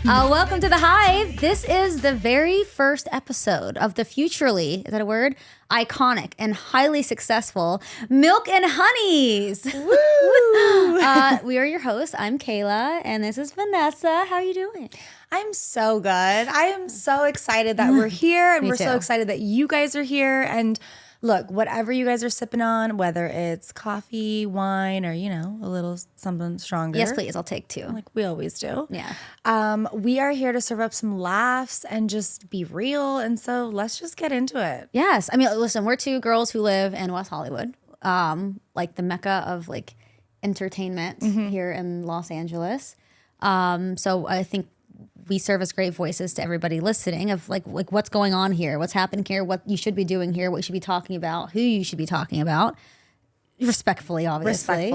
Welcome to the Hive. This is the very first episode of the futurely, is that a word? Iconic and highly successful Milk and Honeys. Woo! We are your hosts. I'm Kayla, and this is Vanessa. How are you doing? I'm so good. I am so excited that we're here, and we're too. so excited that you guys are here. And look, whatever you guys are sipping on, whether it's coffee, wine, or, you know, a little something stronger. Yes, please. I'll take two. Like we always do. Yeah. We are here to serve up some laughs and just be real. And so let's just get into it. Yes. I mean, listen, we're two girls who live in West Hollywood, like the mecca of like entertainment here in Los Angeles. So I think we serve as great voices to everybody listening of like what's going on here, what's happening here, what you should be doing here, what you should be talking about, who you should be talking about. Respectfully, obviously.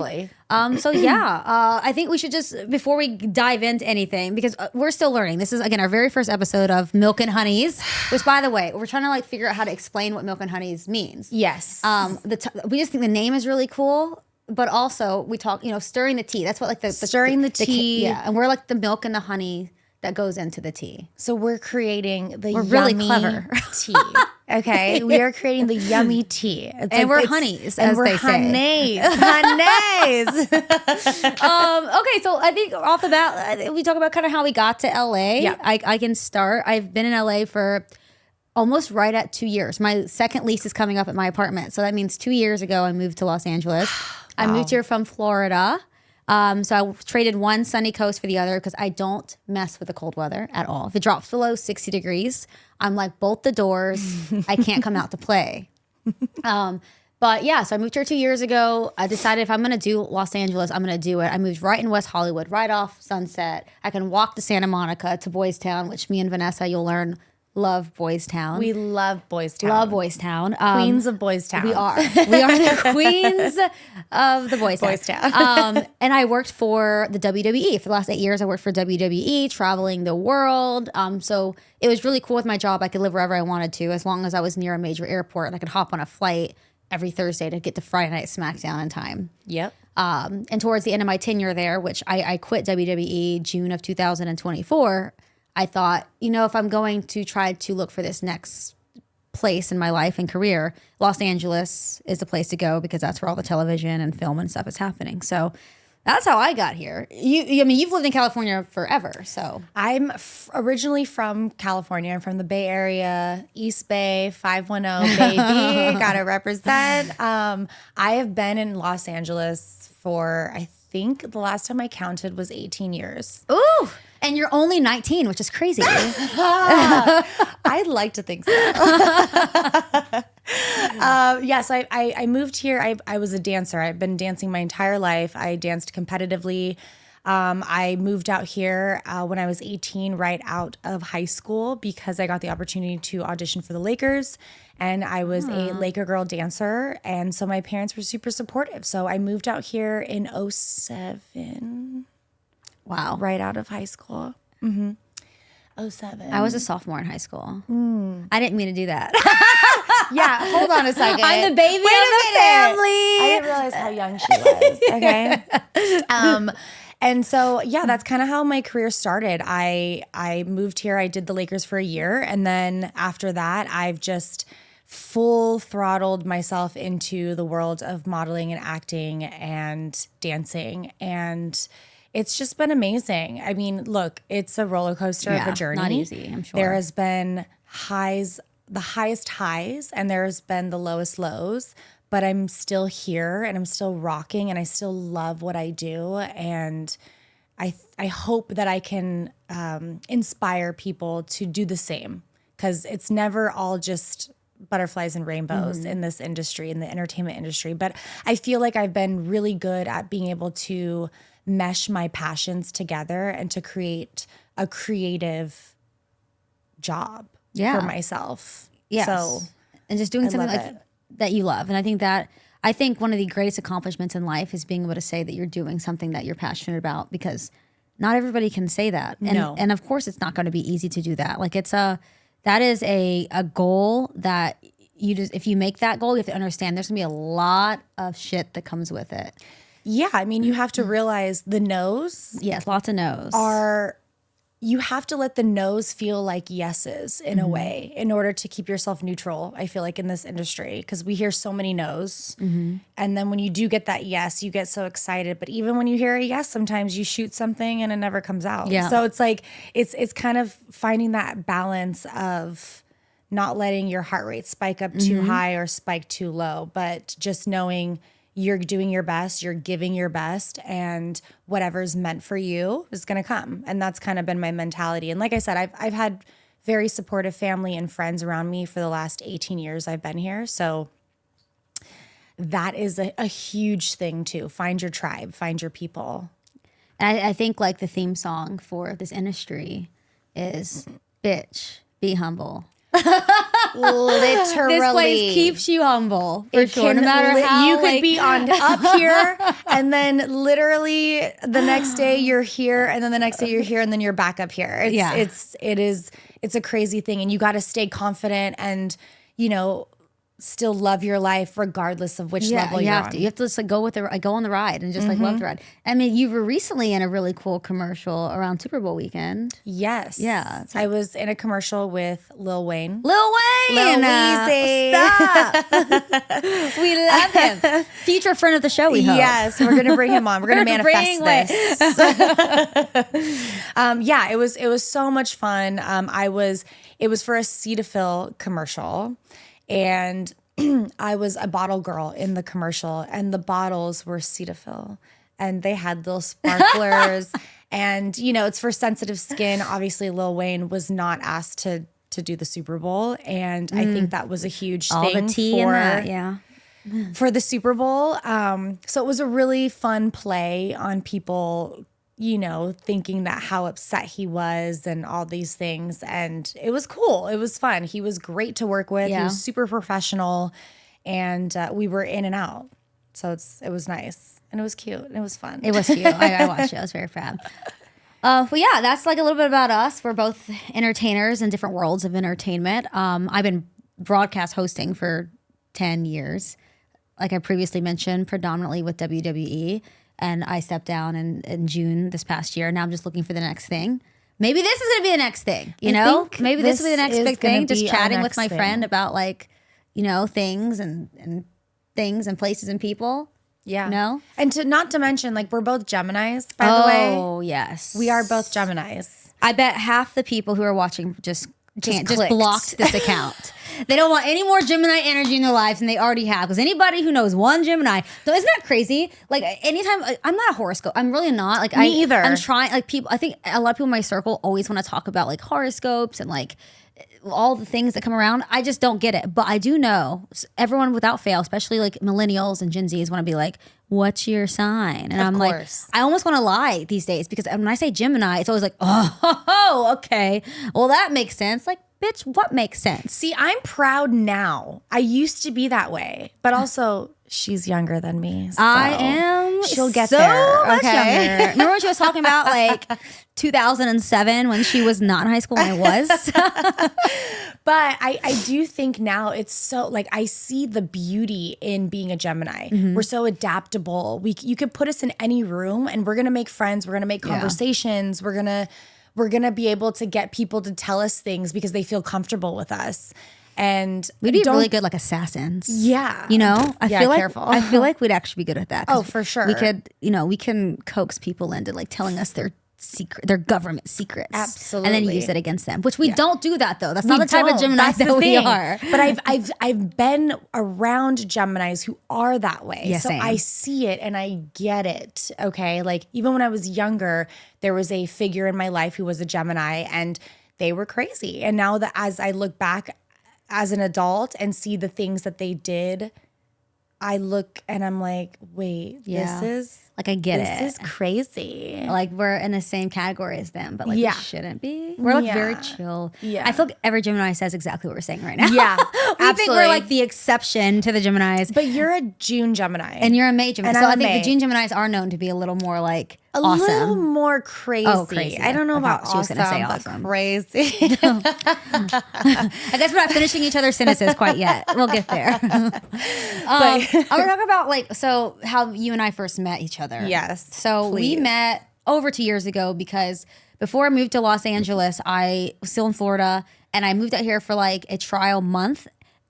I think we should just, before we dive into anything, because we're still learning. This is, again, our very first episode of Milk and Honeys, which, by the way, we're trying to like figure out how to explain what Milk and Honeys means. Yes. We just think the name is really cool, but also we talk, stirring the tea. That's what like the Stirring the tea. Yeah, and we're like the milk and the honey that goes into the tea. So we're creating the We're really yummy clever. tea. Okay, we are creating the yummy tea. And we're honeys, as they say. Honeys. Okay, so I think off the bat, we talk about kind of how we got to LA. Yeah. I can start. I've been in LA for almost right at 2 years. My second lease is coming up at my apartment. So that means 2 years ago, I moved to Los Angeles. I moved here from Florida. So I traded one sunny coast for the other because I don't mess with the cold weather at all. If it drops below 60 degrees, I'm like, bolt the doors. I can't come out to play. But yeah, so I moved here 2 years ago. I decided if I'm going to do Los Angeles, I'm going to do it. I moved right in West Hollywood, right off Sunset. I can walk to Santa Monica, to Boys Town, which me and Vanessa, you'll learn, love Boys Town. We love Boys Town. Love Boys Town. Queens of Boys Town. We are. We are the queens of the Boys Town. And I worked for the WWE. For the last 8 years, I worked for WWE, traveling the world. So it was really cool with my job. I could live wherever I wanted to, as long as I was near a major airport and I could hop on a flight every Thursday to get to Friday Night SmackDown in time. Yep. And towards the end of my tenure there, which I quit WWE June of 2024, I thought, if I'm going to try to look for this next place in my life and career, Los Angeles is the place to go because that's where all the television and film and stuff is happening. So that's how I got here. You've lived in California forever, so. I'm originally from California. I'm from the Bay Area, East Bay, 510, baby. Gotta represent. I have been in Los Angeles for, I think the last time I counted was 18 years. Ooh. And you're only 19, which is crazy. I'd like to think so. Yes, I moved here. I was a dancer. I've been dancing my entire life. I danced competitively. I moved out here when I was 18, right out of high school, because I got the opportunity to audition for the Lakers. And I was a Laker girl dancer. And so my parents were super supportive. So I moved out here in 2007. Wow. Right out of high school. 2007. I was a sophomore in high school. I didn't mean to do that. Yeah, hold on a second. I'm the baby of the family. I didn't realize how young she was. Okay. And so, yeah, that's kind of how my career started. I moved here. I did the Lakers for a year. And then after that, I've just full throttled myself into the world of modeling and acting and dancing. And it's just been amazing. I mean, look, it's a roller coaster of a journey. Not easy, I'm sure. There has been the highest highs, and there's been the lowest lows, but I'm still here and I'm still rocking and I still love what I do. And I hope that I can inspire people to do the same, because it's never all just butterflies and rainbows in this industry, in the entertainment industry. But I feel like I've been really good at being able to mesh my passions together and to create a creative job for myself. Yes. So, and just doing something love like that you love. And I think one of the greatest accomplishments in life is being able to say that you're doing something that you're passionate about, because not everybody can say that. And, and of course it's not going to be easy to do that. Like that is a goal that you just, if you make that goal, you have to understand there's gonna be a lot of shit that comes with it. Yeah, I mean, you have to realize the no's. Yes, lots of no's. Are you have to let the no's feel like yeses in a way in order to keep yourself neutral, I feel like, in this industry, because we hear so many no's. And then when you do get that yes, you get so excited. But even when you hear a yes, sometimes you shoot something and it never comes out. Yeah. So it's like, it's kind of finding that balance of not letting your heart rate spike up too high or spike too low, but just knowing you're doing your best, you're giving your best, and whatever's meant for you is going to come. And that's kind of been my mentality. And like I said, I've had very supportive family and friends around me for the last 18 years I've been here. So that is a huge thing too. Find your tribe, find your people. And I think like the theme song for this industry is "Bitch, be humble." Literally, This place keeps you humble for sure. No matter how you could be on up here, and then literally the next day you're here, and then the next day you're here, and then you're back up here. It's a crazy thing, and you got to stay confident and still love your life regardless of which level you're on. You have to just like go on the ride and just like love the ride. I mean, you were recently in a really cool commercial around Super Bowl weekend. Yes. Yeah. I was in a commercial with Lil Wayne. Lil Weezy. Stop. We love him. Future friend of the show, we hope. Yes, we're going to bring him on. We're going to manifest this. Yeah, it was so much fun. It was for a Cetaphil commercial. And I was a bottle girl in the commercial, and the bottles were Cetaphil, and they had little sparklers. And it's for sensitive skin. Obviously, Lil Wayne was not asked to do the Super Bowl, and I think that was a huge thing. All the tea in that, for the Super Bowl. So it was a really fun play on people, thinking that how upset he was and all these things. And it was cool. It was fun. He was great to work with. He was super professional, and we were in and out. So it was nice, and it was cute, and it was fun. It was cute. I watched it. I was very fab. Well, yeah, that's like a little bit about us. We're both entertainers in different worlds of entertainment. I've been broadcast hosting for 10 years. Like I previously mentioned, predominantly with WWE. And I stepped down in June this past year. Now I'm just looking for the next thing. Maybe this is going to be the next thing, Maybe this will be the next big thing. Just chatting with my friend about things and things and places and people. Yeah. And not to mention, like, we're both Geminis, by the way. Oh, yes. We are both Geminis. I bet half the people who are watching just blocked this account. They don't want any more Gemini energy in their lives than they already have. Because anybody who knows one Gemini, so isn't that crazy? Like anytime, I'm not a horoscope. I'm really not. Like Me either. I'm trying. Like people, I think a lot of people in my circle always want to talk about like horoscopes and like all the things that come around. I just don't get it. But I do know everyone without fail, especially like millennials and Gen Zs, want to be like, "What's your sign?" And I'm like, I almost want to lie these days because when I say Gemini, it's always like, "Oh, okay, well that makes sense." Like, bitch, what makes sense? See, I'm proud now. I used to be that way, but also she's younger than me. So I am. She'll get so there. Much Okay. younger. Remember when she was talking about like 2007 when she was not in high school and I was? But I do think now it's so like I see the beauty in being a Gemini. We're so adaptable. You could put us in any room and we're gonna make friends. We're gonna make conversations. We're gonna be able to get people to tell us things because they feel comfortable with us. And we'd be really good like assassins. Yeah. I feel careful. I feel like we'd actually be good at that. Oh, for sure. We could, we can coax people into like telling us their government secrets. Absolutely. And then use it against them, which we don't do that though. That's not the type of Geminis that we are. But I've been around Geminis who are that way. Yeah, so same. I see it and I get it. Okay. Like even when I was younger, there was a figure in my life who was a Gemini and they were crazy. And now that as I look back as an adult and see the things that they did, I look and I'm like, wait, this is like I get it. This is crazy. Like we're in the same category as them, but like we shouldn't be. We're like very chill. Yeah. I feel like every Gemini says exactly what we're saying right now. Yeah. We think we're like the exception to the Geminis. But you're a June Gemini. And you're a May Gemini. And so I'm I think May. the June Geminis are known to be a little more like a awesome. little more crazy. Oh, crazy. I don't know I about thought she was awesome, gonna say but awesome. crazy. I guess we're not finishing each other's sentences quite yet. We'll get there. I want to talk about how you and I first met each other. Yes, So we please. met over 2 years ago because before I moved to Los Angeles, I was still in Florida and I moved out here for like a trial month.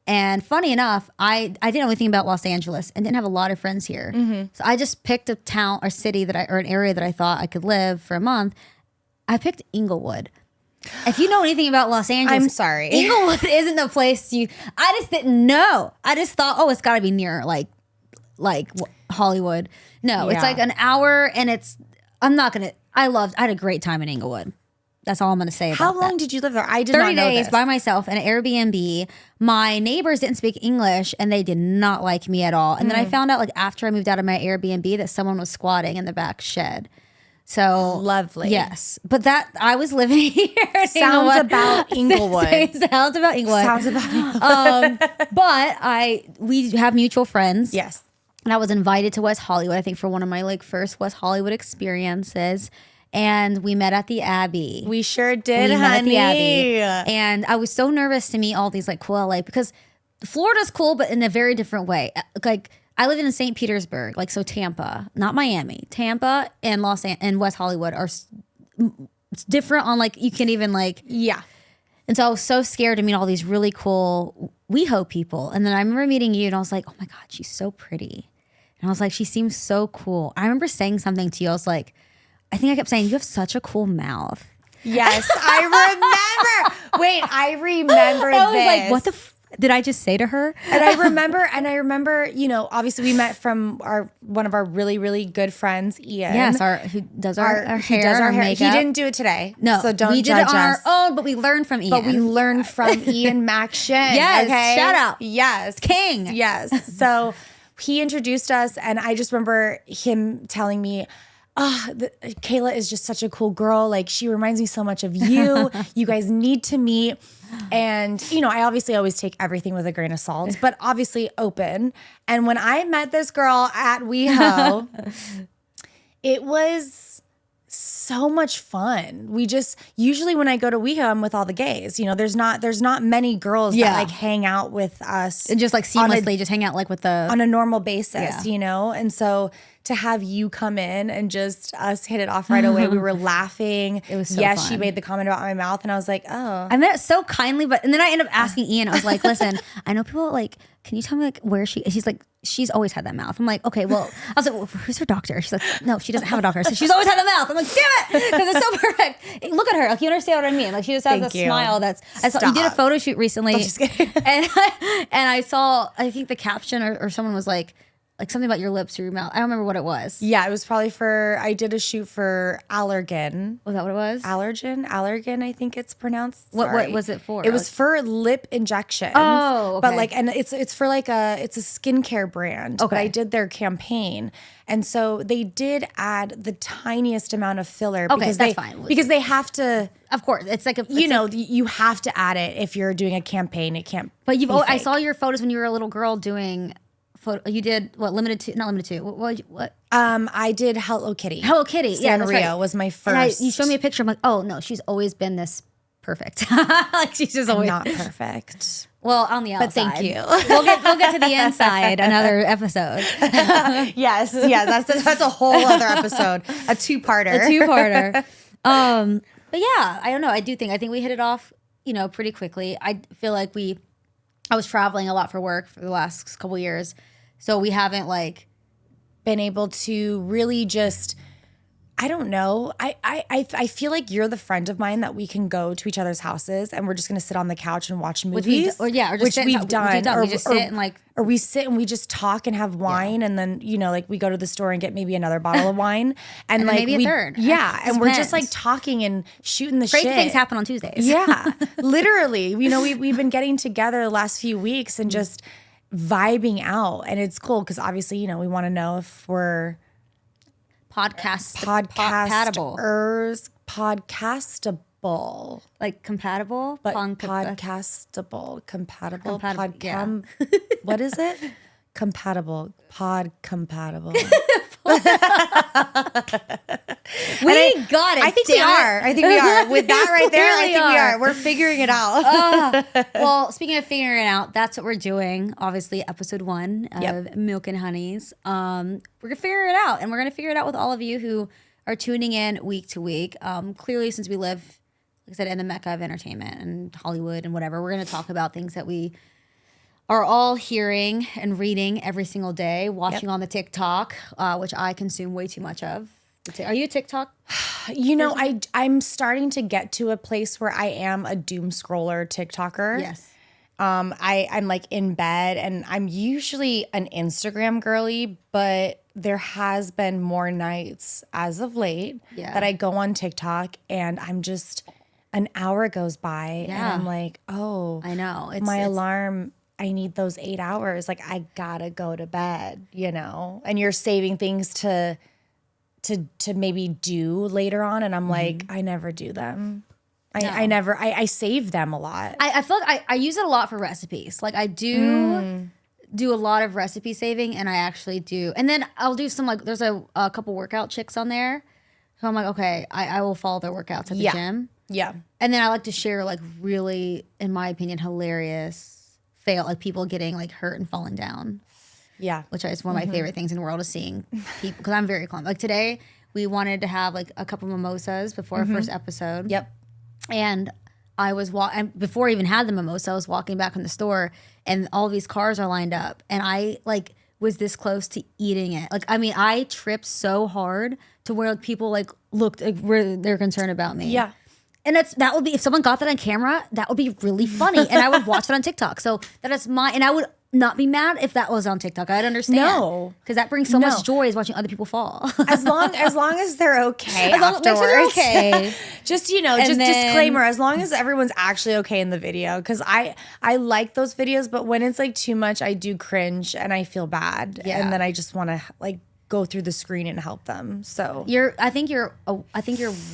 And funny enough, I didn't know anything about Los Angeles and didn't have a lot of friends here. So I just picked a town or city or an area that I thought I could live for a month. I picked Inglewood. If you know anything about Los Angeles, I'm sorry. Inglewood isn't the place I just didn't know. I just thought, oh, it's got to be near like Hollywood. No, it's like an hour and I had a great time in Inglewood. That's all I'm going to say about How long that. did you live there? I did 30 not know days this. by myself in an Airbnb. My neighbors didn't speak English and they did not like me at all. And then I found out like after I moved out of my Airbnb that someone was squatting in the back shed. So Lovely. Yes. But I was living here. in Sounds Inglewood. about Inglewood. Sounds about Inglewood. Sounds about Inglewood. But we have mutual friends. Yes. And I was invited to West Hollywood, I think, for one of my like first West Hollywood experiences. And we met at the Abbey. We sure did, We met at honey. the Abbey. And I was so nervous to meet all these like cool LA because Florida's cool, but in a very different way. Like I live in St. Petersburg, like so Tampa, not Miami. Tampa and West Hollywood are it's different on like you can't even like. Yeah. And so I was so scared to meet all these really cool WeHo people. And then I remember meeting you and I was like, oh my God, she's so pretty. And I was like, she seems so cool. I remember saying something to you. I was like, I think I kept saying, you have such a cool mouth. Yes, I remember. Wait, I remember I was this. like, what the did I just say to her? And I remember, you know, obviously we met from one of our really, really good friends, Ian. Yes, who does our hair, he does our hair. makeup. He didn't do it today. No, so don't we did judge it on us. our own, but we learned from Ian. But we learned from Ian MacShin. Yes, okay? shout out. Yes. King. Yes. So he introduced us, and I just remember him telling me, Kayla is just such a cool girl. Like, she reminds me so much of you. You guys need to meet. And, you know, I obviously always take everything with a grain of salt, but obviously open. And when I met this girl at WeHo, it was so much fun. We just, usually when I go to WeHo, I'm with all the gays. You know, there's not many girls that like hang out with us. And just like seamlessly just hang out like with the on a normal basis, you know? And so to have you come in and just us hit it off right away, we were laughing. It was so Yes, fun. she made the comment about my mouth, and I was like, oh. I meant it so kindly, and then I ended up asking Ian. I was like, "Listen, I know people like. Can you tell me like where she?" She's like, "She's always had that mouth." I'm like, "Okay, well." I was like, well, "Who's her doctor?" She's like, "No, she doesn't have a doctor." So she's always had the mouth. I'm like, "Damn it!" Because it's so perfect. Look at her. Like you understand what I mean? Like she just has Thank a you. smile. I saw you did a photo shoot recently, I'm just kidding. and I saw. I think the caption or someone was like something about your lips or your mouth. I don't remember what it was. Yeah, it was probably I did a shoot for Allergan. Was that what it was? Allergan, I think it's pronounced. What Sorry. was it for? It was for lip injections. Oh, okay. But like, and it's for like it's a skincare brand. Okay. But I did their campaign. And so they did add the tiniest amount of filler. Okay, because that's fine. Because they have to, Of course, it's like you have to add it if you're doing a campaign. It can't But be I fake. saw your photos when you were a little girl doing photo. You did what? Not limited to. What? I did Hello Kitty. Hello Kitty. Yeah, that's Sanrio right. was my And first. you showed me a picture. I'm like, oh no, she's always been this perfect. Like she's just always not perfect. well on the outside. But thank you. We'll get to the inside another episode. Yes, yeah, that's a whole other episode, a two-parter. A two-parter. But yeah, I don't know. I think we hit it off, you know, pretty quickly. I feel like I was traveling a lot for work for the last couple of years, so we haven't like been able to really just, I don't know. I feel like you're the friend of mine that we can go to each other's houses and we're just gonna sit on the couch and watch movies. or just which sit we've and done. we just sit and like. Or we sit and we just talk and have wine, and then, you know, like we go to the store and get maybe another bottle of wine, and like maybe a third. Yeah, It and we're just like depends. talking and shooting the Crazy shit. things happen on Tuesdays. Yeah, literally. You know, we've been getting together the last few weeks and just vibing out, and it's cool because obviously, you know, we want to know if we're Compatible. podcastable, Like compatible, but podcastable, compatible, Compatible, What is it? Compatible, compatible. We got it. I think we are. With that right there, I think we are. We're figuring it out. Well, speaking of figuring it out, that's what we're doing. Obviously, episode 1 of Milk and Honeys. We're gonna figure it out, and we're gonna figure it out with all of you who are tuning in week to week. Clearly, since we live, like I said, in the mecca of entertainment and Hollywood and whatever, we're going to talk about things that we are all hearing and reading every single day, watching on the TikTok, which I consume way too much of. Are you a TikTok? You know, I'm starting to get to a place where I am a doom scroller TikToker. Yes. I'm like in bed, and I'm usually an Instagram girly, but there has been more nights as of late that I go on TikTok and I'm just, an hour goes by and I'm like, oh, I know. My alarm, I need those 8 hours. Like, I gotta go to bed, you know? And you're saving things to maybe do later on. And I'm like, I never do them. I save them a lot. I feel like I use it a lot for recipes. Like I do a lot of recipe saving, and I actually do. And then I'll do some, like, there's a couple workout chicks on there. So I'm like, okay, I will follow their workouts at the gym. Yeah. And then I like to share like really, in my opinion, hilarious fail, like people getting like hurt and falling down. Yeah. Which is one of my favorite things in the world, is seeing people, because I'm very calm. Like today, we wanted to have like a couple mimosas before our first episode. Yep. And I was before I even had the mimosa, I was walking back from the store, and all these cars are lined up, and I like was this close to eating it. Like, I mean, I tripped so hard to where like people like looked like they're concerned about me. Yeah. And that would be, if someone got that on camera, that would be really funny. And I would watch it on TikTok. So that is and I would not be mad if that was on TikTok. I'd understand. No. Because that brings so much joy, is watching other people fall. As long as they're okay afterwards. Make sure they're okay. Just, you know, just disclaimer, as long as everyone's actually okay in the video. Because I like those videos, but when it's like too much, I do cringe and I feel bad. Yeah. And then I just want to like go through the screen and help them. So I think you're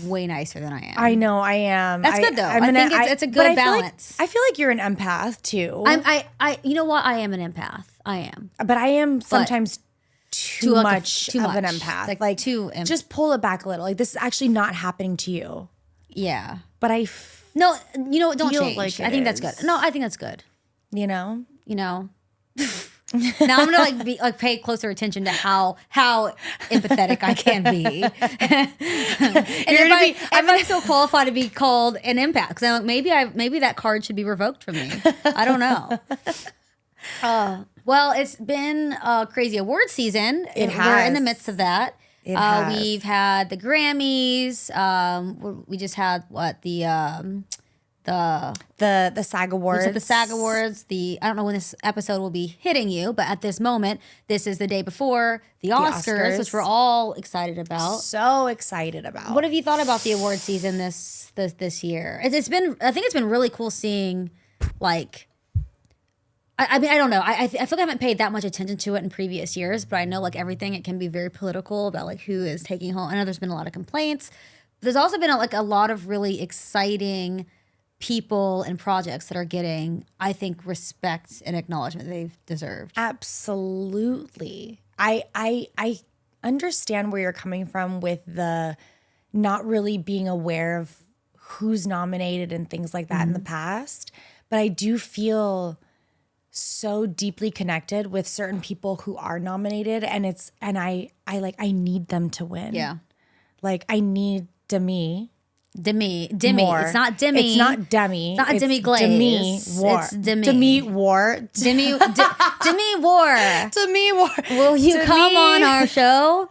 way nicer than I am. I know I am. That's good though. I think it's a good balance. I feel like you're an empath too. You know what? I am an empath. I am. But I am sometimes too much of an empath. Like too. Just pull it back a little. Like, this is actually not happening to you. Yeah. But no, you know, don't change. Like I think that's good. No, I think that's good. You know. Now I'm gonna pay closer attention to how empathetic I can be. And I'm so qualified to be called an empath, because I'm like, maybe that card should be revoked from me. I don't know. Well, it's been a crazy award season. We're in the midst of that. We've had the Grammys. We just had the SAG Awards. The SAG Awards. I don't know when this episode will be hitting you, but at this moment, this is the day before the Oscars, which we're all excited about. So excited about. What have you thought about the award season this year? I think it's been really cool seeing, like, I mean, I don't know. I feel like I haven't paid that much attention to it in previous years, but I know like everything, it can be very political about like who is taking home. I know there's been a lot of complaints. There's also been a lot of really exciting people and projects that are getting, I think, respect and acknowledgement they've deserved. Absolutely. I understand where you're coming from with the not really being aware of who's nominated and things like that in the past, but I do feel so deeply connected with certain people who are nominated, and I need them to win. Yeah. Like, I need Demi Moore. It's not Demi. It's not Demi. It's not Demi Glaze. Demi Moore. It's Demi. Demi Moore. Demi Moore. Demi Moore. Will you come on our show?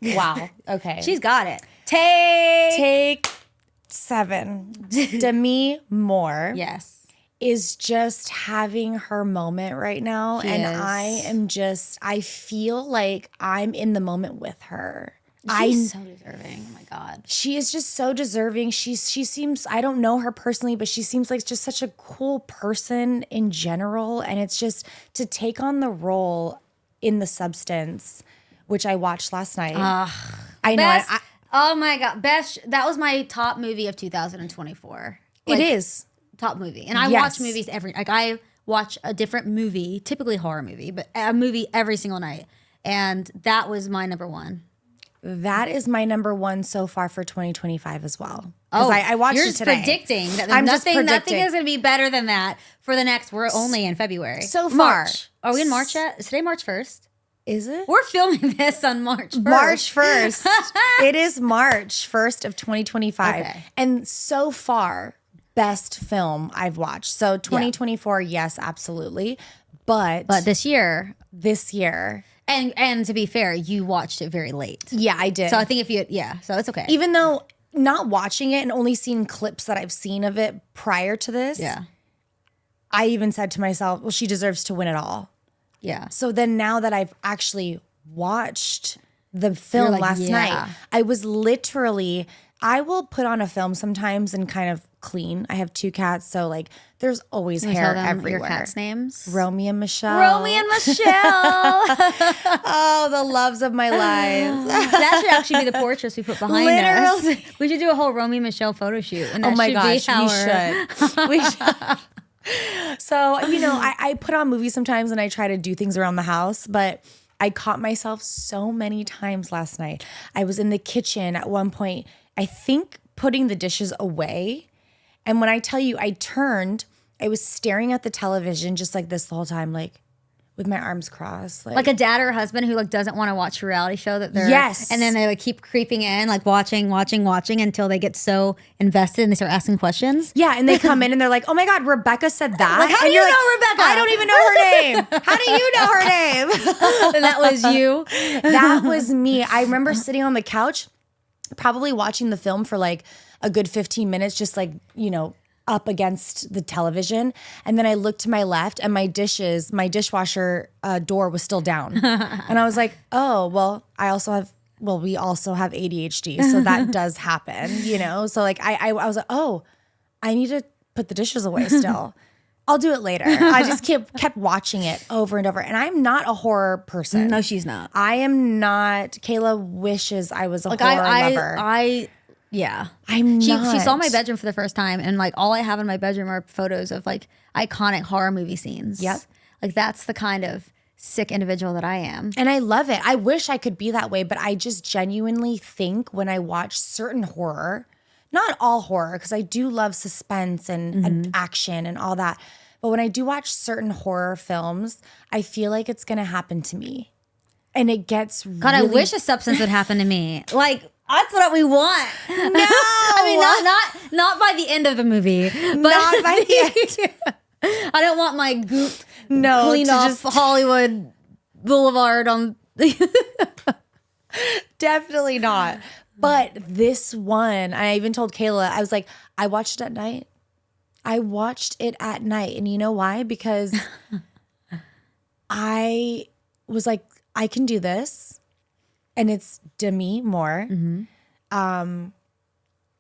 Wow. Okay. She's got it. Take 7. Demi Moore. Yes. Is just having her moment right now. I feel like I'm in the moment with her. She's so deserving. Oh my God. She is just so deserving. She seems, I don't know her personally, but she seems like just such a cool person in general. And it's just to take on the role in The Substance, which I watched last night. I know. Oh my God. That was my top movie of 2024. It is. Top movie. And I watch movies I watch a different movie, typically horror movie, but a movie every single night. And that was my number one. That is my number one so far for 2025 as well. I watched it today. You're just predicting that nothing is going to be better than that for the next, we're only in February. So far. March. Are we in March yet? Is today March 1st? Is it? We're filming this on March 1st. March 1st. It is March 1st of 2025. Okay. And so far, best film I've watched. So 2024, yes, absolutely. But this year. And to be fair, you watched it very late. Yeah, I did. So I think so it's okay. Even though not watching it and only seeing clips that I've seen of it prior to this, I even said to myself, well, she deserves to win it all. Yeah. So then now that I've actually watched the film last night, I was literally, I will put on a film sometimes and kind of clean. I have 2 cats, so like there's always hair everywhere. Your cats' names? Romy and Michelle. Oh, the loves of my life. That should actually be the portraits we put behind us. We should do a whole Romy and Michelle photo shoot. And oh my gosh, we should. So, I put on movies sometimes and I try to do things around the house, but I caught myself so many times last night. I was in the kitchen at one point, I think putting the dishes away. And when I tell you, I turned, I was staring at the television just like this the whole time, like with my arms crossed. Like a dad or a husband who like doesn't want to watch a reality show that they're and then they like keep creeping in, like watching until they get so invested and they start asking questions. Yeah, and they come in and they're like, "Oh my God, Rebecca said that." Like, how do you know Rebecca? I don't even know her name. How do you know her name? And that was you. That was me. I remember sitting on the couch, probably watching the film for like a good 15 minutes, just like, up against the television. And then I looked to my left and my dishwasher door was still down. And I was like, oh, well, we also have ADHD. So that does happen, So like I was like, oh, I need to put the dishes away still. I'll do it later. I just kept watching it over and over. And I'm not a horror person. No, she's not. I am not. Kayla wishes I was a horror lover. Yeah. I'm not. She saw my bedroom for the first time, and like all I have in my bedroom are photos of like iconic horror movie scenes. Yep. Like that's the kind of sick individual that I am. And I love it. I wish I could be that way, but I just genuinely think when I watch certain horror, not all horror, because I do love suspense and action and all that. But when I do watch certain horror films, I feel like it's going to happen to me. And it gets God, I wish a substance would happen to me. Like, that's what we want. No, I mean not by the end of the movie, but not by the end. I don't want my goop cleaned off Hollywood Boulevard on. Definitely not. But this one, I even told Kayla, I was like, I watched it at night. And you know why? Because I was like, I can do this. And it's Demi Moore. And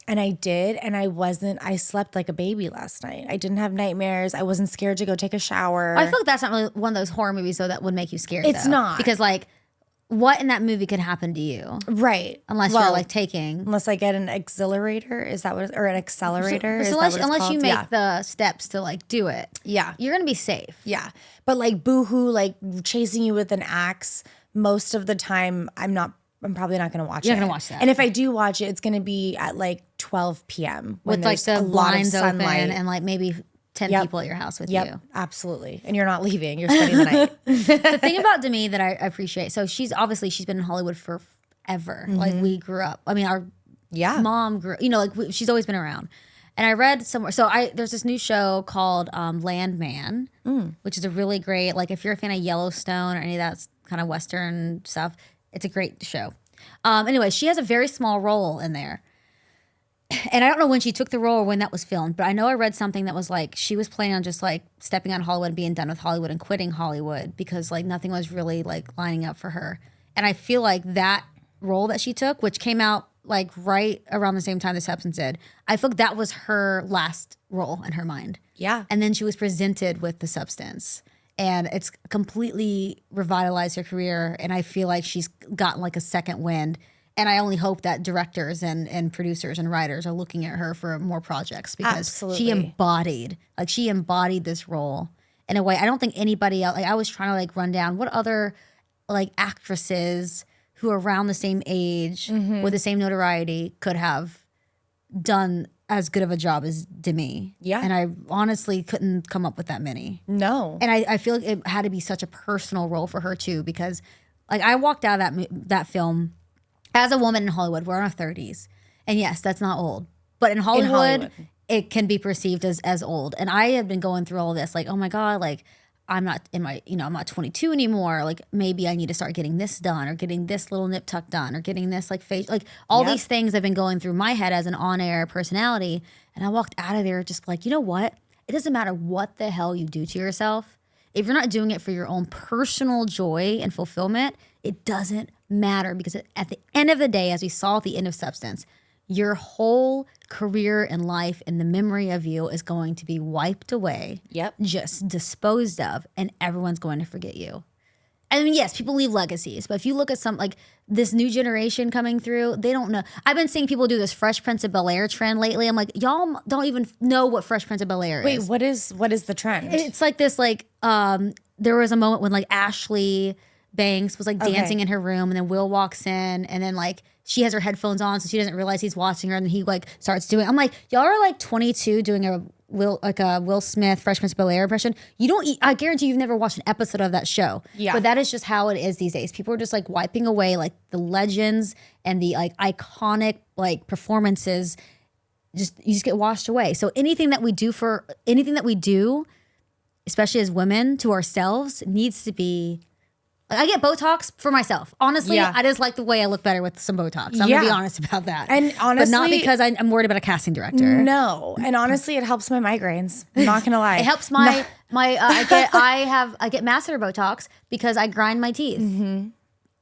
I did. And I slept like a baby last night. I didn't have nightmares. I wasn't scared to go take a shower. I feel like that's not really one of those horror movies though that would make you scared. It's not. Because like what in that movie could happen to you? Right. Unless you're like taking. Unless I get an accelerator. Is that what, or an accelerator? So unless you make the steps to like do it. Yeah. You're going to be safe. Yeah. But like boohoo, like chasing you with an axe, most of the time I'm probably not going to watch it. You're not going to watch that. And if I do watch it, it's going to be at like 12 p.m. with like the blinds open and like maybe 10 people at your house with you. Absolutely. And you're not leaving. You're spending the night. The thing about Demi that I appreciate, so she's been in Hollywood forever. Like we grew up. I mean, our mom grew, she's always been around. And I read somewhere, there's this new show called Landman, which is a really great, like if you're a fan of Yellowstone or any of that kind of Western stuff, it's a great show. Anyway, she has a very small role in there. And I don't know when she took the role or when that was filmed, but I know I read something that was like she was planning on just like stepping out of Hollywood and being done with Hollywood and quitting Hollywood because like nothing was really like lining up for her. And I feel like that role that she took, which came out like right around the same time The Substance did, I feel like that was her last role in her mind. Yeah. And then she was presented with The Substance. And it's completely revitalized her career. And I feel like she's gotten like a second wind. And I only hope that directors and producers and writers are looking at her for more projects because she embodied this role in a way I don't think anybody else, like I was trying to like run down what other like actresses who are around the same age with the same notoriety could have done as good of a job as Demi. Yeah. And I honestly couldn't come up with that many. No. And I feel like it had to be such a personal role for her too because Like I walked out of that film as a woman in Hollywood. We're in our 30s. And yes, that's not old. But in Hollywood, it can be perceived as old. And I have been going through all this, like, oh my God, like I'm not I'm not 22 anymore. Like maybe I need to start getting this done or getting this little nip tuck done or getting this like face, like all these things I've been going through my head as an on-air personality. And I walked out of there just like, you know what? It doesn't matter what the hell you do to yourself. If you're not doing it for your own personal joy and fulfillment, it doesn't matter because at the end of the day, as we saw at the end of Substance, your whole career and life and the memory of you is going to be wiped away. Yep. Just disposed of, and everyone's going to forget you. I mean, yes, people leave legacies, but if you look at some like this new generation coming through, they don't know. I've been seeing people do this Fresh Prince of Bel-Air trend lately. I'm like, y'all don't even know what Fresh Prince of Bel-Air is. Wait, what is the trend? It's like this, like, there was a moment when like Ashley Banks was like dancing in her room, and then Will walks in, and then like she has her headphones on, so she doesn't realize he's watching her, and then he like starts doing. I'm like, y'all are like 22 doing a Will Smith Fresh Prince of Bel-Air impression. You don't. I guarantee you've never watched an episode of that show. Yeah. But that is just how it is these days. People are just like wiping away like the legends and the like iconic like performances. You just get washed away. So anything that we do, especially as women, to ourselves needs to be. I get Botox for myself. Honestly, I just like the way I look better with some Botox. I'm going to be honest about that. And honestly, but not because I'm worried about a casting director. No. And honestly, it helps my migraines. I'm not going to lie. It helps I get masseter Botox because I grind my teeth. Mm-hmm.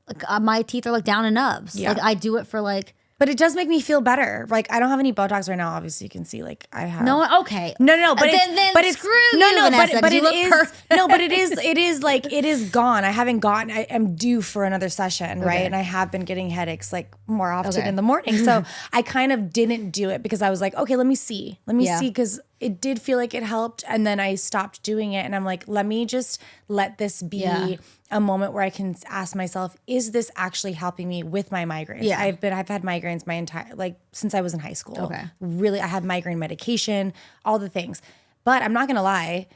Like, my teeth are like down in nubs. Yeah. Like I do it for like. But it does make me feel better. Like I don't have any Botox right now. Obviously, you can see like I have. No, okay. No. But it's screw you, Vanessa, but you look perfect. No, but it is like it is gone. I haven't gotten. I am due for another session, right? And I have been getting headaches like more often in the morning. So I kind of didn't do it because I was like, okay, let me see, because it did feel like it helped, and then I stopped doing it, and I'm like, let me just let this be a moment where I can ask myself, is this actually helping me with my migraines? Yeah. I've had migraines my entire, like since I was in high school. Okay. Really, I have migraine medication, all the things. But I'm not going to lie,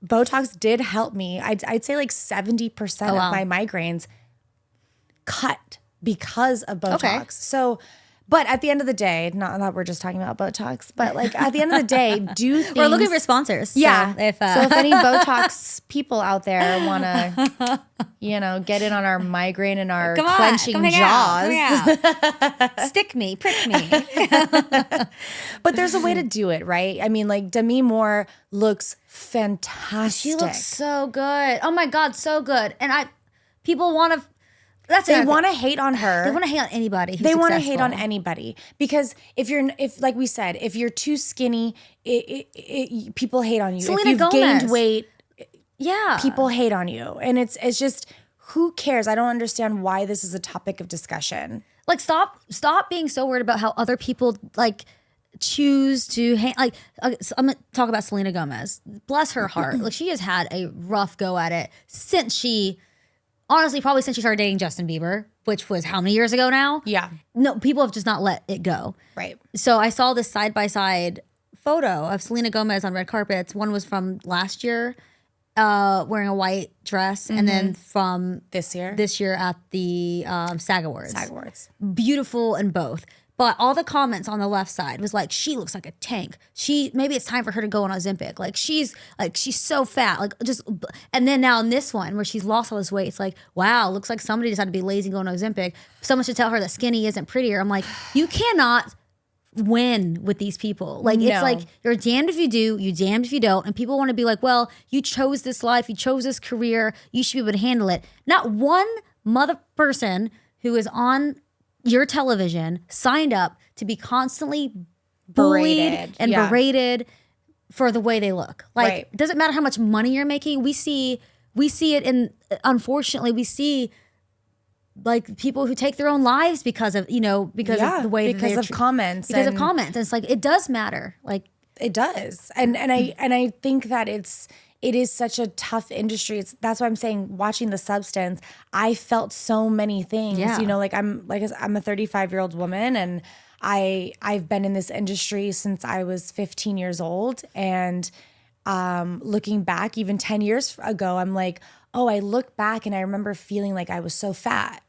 Botox did help me. I'd say like 70% of my migraines cut because of Botox. Okay. So, but at the end of the day, not that we're just talking about Botox, but like at the end of the day, do things. We're looking for sponsors. Yeah. So if any Botox people out there want to, get in on our migraine and our clenching jaws. Stick me, prick me. But there's a way to do it, right? I mean, like Demi Moore looks fantastic. She looks so good. Oh my God, so good. And people want to. They want to hate on her. They want to hate on anybody. They want to hate on anybody because if like we said, if you're too skinny, people hate on you. Selena if you've Gomez. gained weight, people hate on you, and it's just who cares? I don't understand why this is a topic of discussion. Like stop being so worried about how other people like choose to hang. Like I'm gonna talk about Selena Gomez. Bless her heart. Like she has had a rough go at it since she. Honestly, probably since she started dating Justin Bieber, which was how many years ago now? Yeah. No, people have just not let it go. Right. So I saw this side-by-side photo of Selena Gomez on red carpets. One was from last year, wearing a white dress, and then from this year at the SAG Awards. SAG Awards. Beautiful in both. But all the comments on the left side was like, she looks like a tank. Maybe it's time for her to go on Ozempic. She's so fat. And then now in this one where she's lost all this weight, it's like, wow, looks like somebody decided to be lazy and go on Ozempic. Someone should tell her that skinny isn't prettier. I'm like, you cannot win with these people. It's like, you're damned if you do, you damned if you don't. And people want to be like, well, you chose this life, you chose this career, you should be able to handle it. Not one mother person who is on your television signed up to be constantly bullied and berated for the way they look. It doesn't matter how much money you're making. We see it unfortunately, we see like people who take their own lives because of the way because of comments. Because of comments. And it's like, it does matter. Like it does. And I think that it is such a tough industry. That's why I'm saying watching The Substance, I felt so many things. Yeah. I'm a 35-year-old woman, and I've been in this industry since I was 15 years old. And looking back, even 10 years ago, I'm like, I look back and I remember feeling like I was so fat.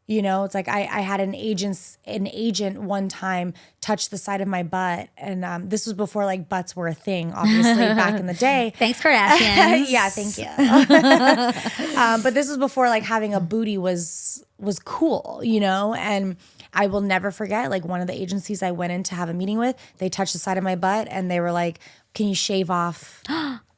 You know, it's like I had an agent one time touch the side of my butt. And this was before like butts were a thing, obviously, back in the day. Thanks, Kardashians. Yeah, thank you. But this was before like having a booty was cool, you know? And I will never forget, like one of the agencies I went in to have a meeting with, they touched the side of my butt and they were like, can you shave off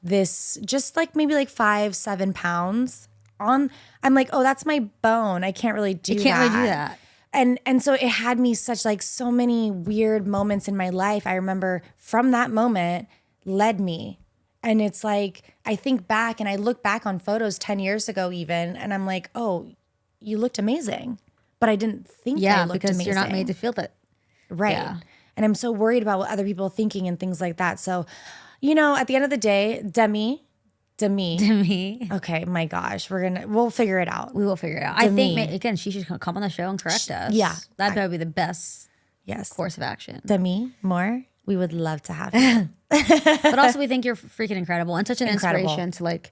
this, just like maybe like 5-7 pounds on, I'm like, oh, that's my bone. I can't really do that. You can't really do that. And so it had me such like so many weird moments in my life. I remember from that moment led me. And it's like, I think back and I look back on photos 10 years ago even, and I'm like, oh, you looked amazing. But I didn't think I looked because amazing. you're not made to feel that. Right. Yeah. And I'm so worried about what other people are thinking and things like that. So, you know, at the end of the day, Demi. Okay, my gosh, we'll figure it out. We will figure it out. I think, again, she should come on the show and correct us. Yeah. That'd probably be the best Yes. course of action. Demi Moore, we would love to have you. But also we think you're freaking incredible and such an inspiration to like,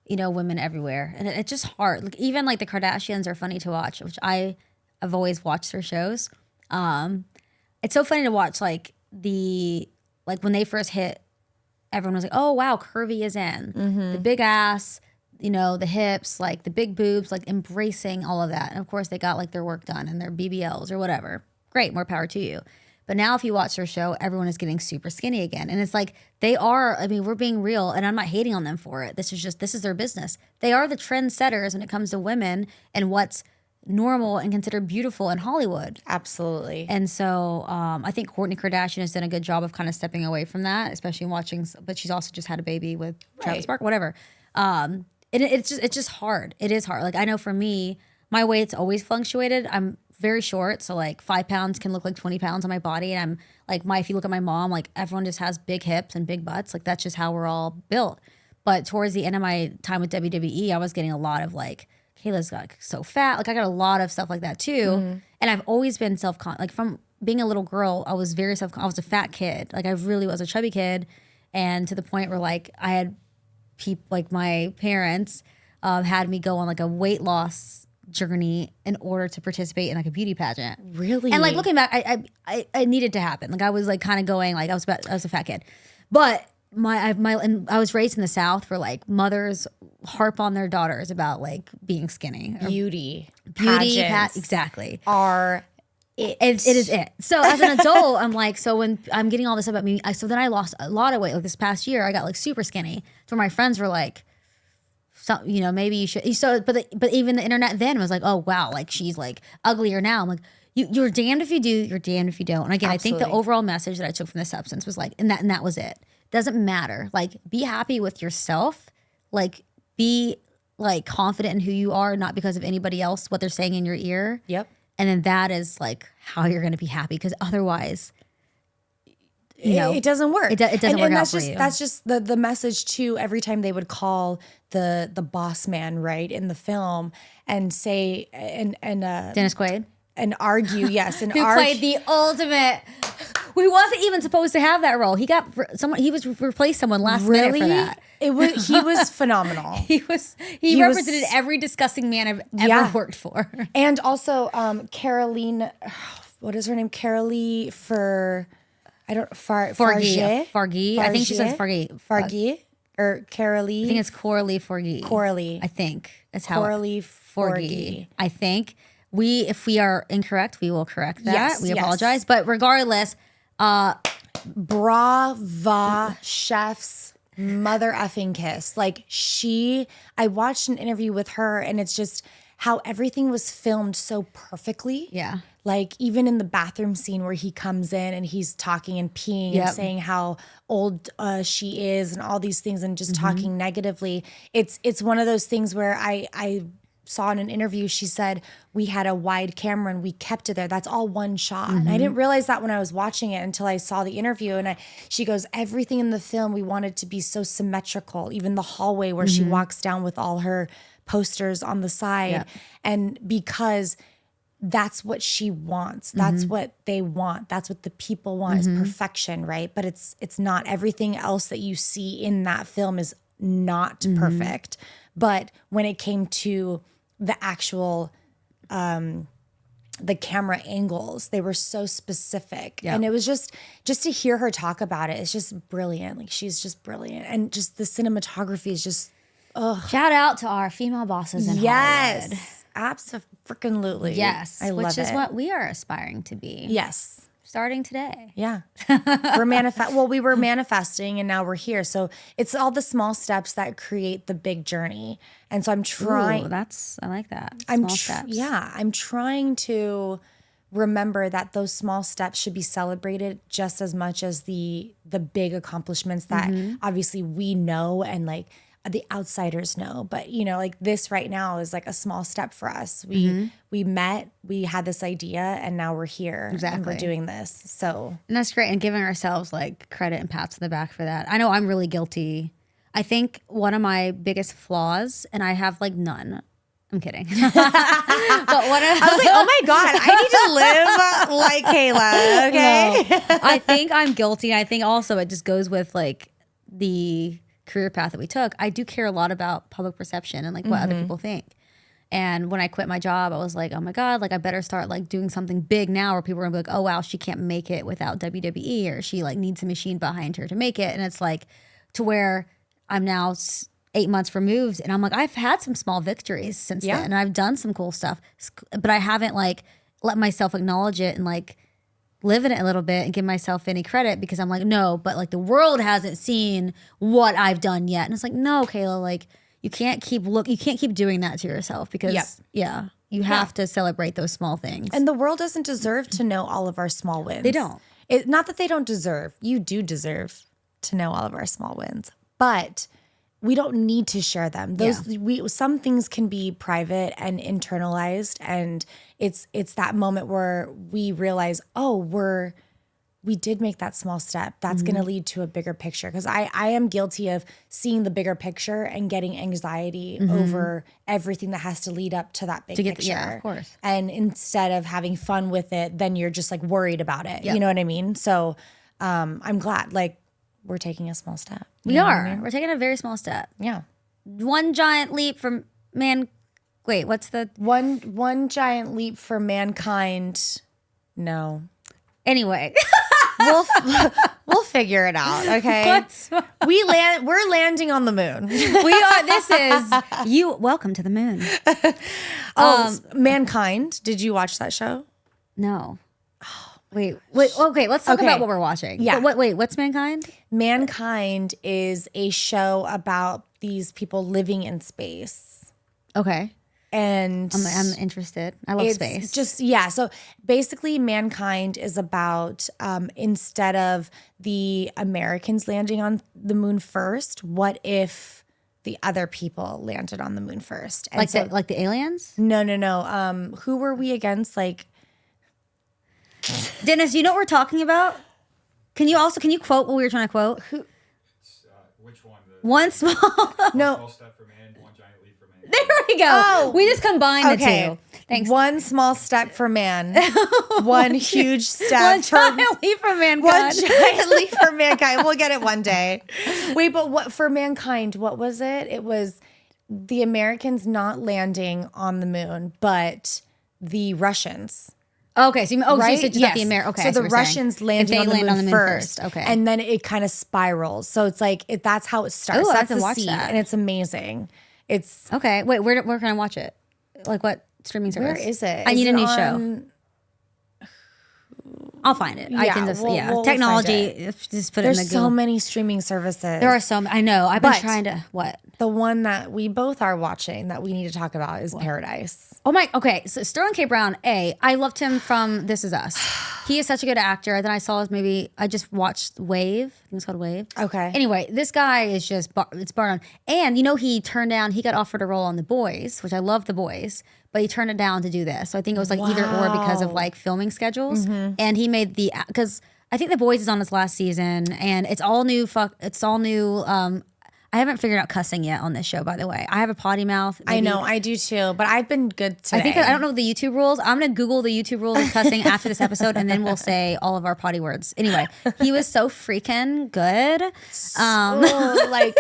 you know, women everywhere. And it's just hard. Like even like the Kardashians are funny to watch, which I've always watched their shows. It's so funny to watch like when they first hit, everyone was like, oh, wow, curvy is in. The big ass, you know, the hips, like the big boobs, like embracing all of that. And of course, they got like their work done and their BBLs or whatever. Great, more power to you. But now if you watch their show, everyone is getting super skinny again. And it's like they are, I mean, we're being real and I'm not hating on them for it. This is their business. They are the trendsetters when it comes to women and what's normal and considered beautiful in Hollywood. Absolutely. And so I think Kourtney Kardashian has done a good job of kind of stepping away from that, especially in watching, but she's also just had a baby with Travis Barker, whatever. It's just hard. It is hard. Like I know for me, my weight's always fluctuated. I'm very short. So like 5 pounds can look like 20 pounds on my body. And I'm like if you look at my mom, like everyone just has big hips and big butts. Like that's just how we're all built. But towards the end of my time with WWE, I was getting a lot of like, Kayla's got so fat. Like I got a lot of stuff like that too. And I've always been like from being a little girl, I was very I was a fat kid. Like I really was a chubby kid. And to the point where like I had like my parents had me go on like a weight loss journey in order to participate in like a beauty pageant. Really? And like looking back, I needed to happen. Like I was like kind of going like I was a fat kid. But and I was raised in the South where like mothers harp on their daughters about like being skinny. Beauty Exactly. Are it is it. So as an adult, I'm like, so when I'm getting all this about me, so then I lost a lot of weight. Like this past year, I got like super skinny. So my friends were like, so, you know, maybe you should. So, but even the internet then was like, oh wow, like she's like uglier now. I'm like, you're damned if you do, you're damned if you don't. And again, Absolutely. I think the overall message that I took from the substance was like, and that was it. Doesn't matter. Like, be happy with yourself. Like, be like confident in who you are, not because of anybody else, what they're saying in your ear. Yep. And then that is like how you're going to be happy, because otherwise, you know, it doesn't work. It doesn't work out for you. That's just the message too. Every time they would call the boss man, right, in the film and say and Dennis Quaid. And argue, yes, and who played the ultimate. He wasn't even supposed to have that role. He got someone. He was replaced someone last minute for that. He was phenomenal. He represented every disgusting man I've ever worked for. And also Caroline, what is her name? Carolee Fargie. I think she says Fargie. Fargie or Carolee. I think it's Coralie Fargie. Coralie. I think that's how. Coralie Fargie. I think. If we are incorrect, we will correct that. Yes, we apologize. But regardless, brava chef's mother effing kiss. Like I watched an interview with her and it's just how everything was filmed so perfectly. Yeah. Like even in the bathroom scene where he comes in and he's talking and peeing and saying how old she is and all these things and just talking negatively. It's one of those things where I saw in an interview, she said, we had a wide camera and we kept it there. That's all one shot. And I didn't realize that when I was watching it until I saw the interview. And she goes, everything in the film, we wanted to be so symmetrical. Even the hallway where she walks down with all her posters on the side. Yeah. And because that's what she wants. That's what they want. That's what the people want is perfection, right? But it's not. Everything else that you see in that film is not perfect. But when it came to the actual the camera angles, they were so specific. And it was just to hear her talk about it, it's just brilliant. Like she's just brilliant. And just the cinematography is just Shout out to our female bosses in Hollywood. Absolutely. Yes. I love which is it. what we are aspiring to be. Yes. Starting today. Yeah. We were manifesting and now we're here. So it's all the small steps that create the big journey. And so I'm trying. Ooh, I like that. Small steps. Yeah. I'm trying to remember that those small steps should be celebrated just as much as the big accomplishments that obviously we know and like the outsiders know. But you know, like this right now is like a small step for us. We met, we had this idea, and now we're here. Exactly. And we're doing this. So And that's great. And giving ourselves like credit and pats on the back for that. I know I'm really guilty. I think one of my biggest flaws, and I have like none. I'm kidding. But one of I was like, oh my God, I need to live like Kayla. Okay. No. I think I'm guilty. I think also it just goes with like the career path that we took. I do care a lot about public perception and like what other people think. And when I quit my job, I was like, oh my God, like I better start like doing something big now where people are gonna be like, oh wow, she can't make it without WWE, or she like needs a machine behind her to make it. And it's like to where I'm now 8 months removed and I'm like, I've had some small victories since then and I've done some cool stuff, but I haven't like let myself acknowledge it and like live in it a little bit and give myself any credit because I'm like, no, but like the world hasn't seen what I've done yet. And it's like, no, Kayla, like you can't keep doing that to yourself because you have to celebrate those small things. And the world doesn't deserve to know all of our small wins. They don't. Not that they don't deserve. You do deserve to know all of our small wins, but we don't need to share them. Some things can be private and internalized, and it's that moment where we realize, oh, we did make that small step. That's going to lead to a bigger picture. Because I am guilty of seeing the bigger picture and getting anxiety over everything that has to lead up to that big picture. Yeah, of course. And instead of having fun with it, then you're just like worried about it. You know what I mean? So I'm glad like we're taking a small step. We are. I mean? We're taking a very small step. Yeah. One giant leap from wait, what's the one giant leap for mankind? No. Anyway. We'll figure it out, okay? We're landing on the moon. We are. This is you. Welcome to the moon. Mankind. Did you watch that show? No. Wait. Okay, let's talk about what we're watching. Yeah. Wait. What's Mankind? Mankind is a show about these people living in space. Okay. And I'm interested. I love space. So basically Mankind is about instead of the Americans landing on the moon first, what if the other people landed on the moon first? And like the aliens? No. Who were we against? Like Dennis, you know what we're talking about? Can you quote what we were trying to quote? Which one? One small No. Step for man, one giant leap for man. There we go. Oh. We just combined the two. Thanks. One small step for man. One huge step One for giant leap for mankind. One giant leap for mankind. We'll get it one day. Wait, but what for mankind? What was it? It was the Americans not landing on the moon, but the Russians. Okay, so Right? you said just the American. Okay, so the Russians landing on the moon first. Okay, and then it kind of spirals. So it's like that's how it starts. Ooh, I have That's to the watch seed, that. and it's amazing. It's okay. Wait, where can I watch it? Like what streaming service? where is it? I need Is a it new on- show. I'll find it. I Yeah, can just we'll technology. find Just put it in the There's Google. so many streaming services. There are so many. I know. I've been But- trying to what? The one that we both are watching that we need to talk about is Paradise. Oh my. Okay. So Sterling K. Brown. I loved him from This Is Us. He is such a good actor. Then I saw I just watched Wave. I think it's called Wave. Okay. Anyway, this guy is just it's bar none. And he he got offered a role on The Boys, which I love The Boys, but he turned it down to do this. So I think it was like either or because of like filming schedules. And he made because I think The Boys is on its last season and it's all new. I haven't figured out cussing yet on this show, by the way. I have a potty mouth. I know, I do too, but I've been good today. I don't know the YouTube rules. I'm going to Google the YouTube rules of cussing after this episode, and then we'll say all of our potty words. Anyway, he was so freaking good. Like,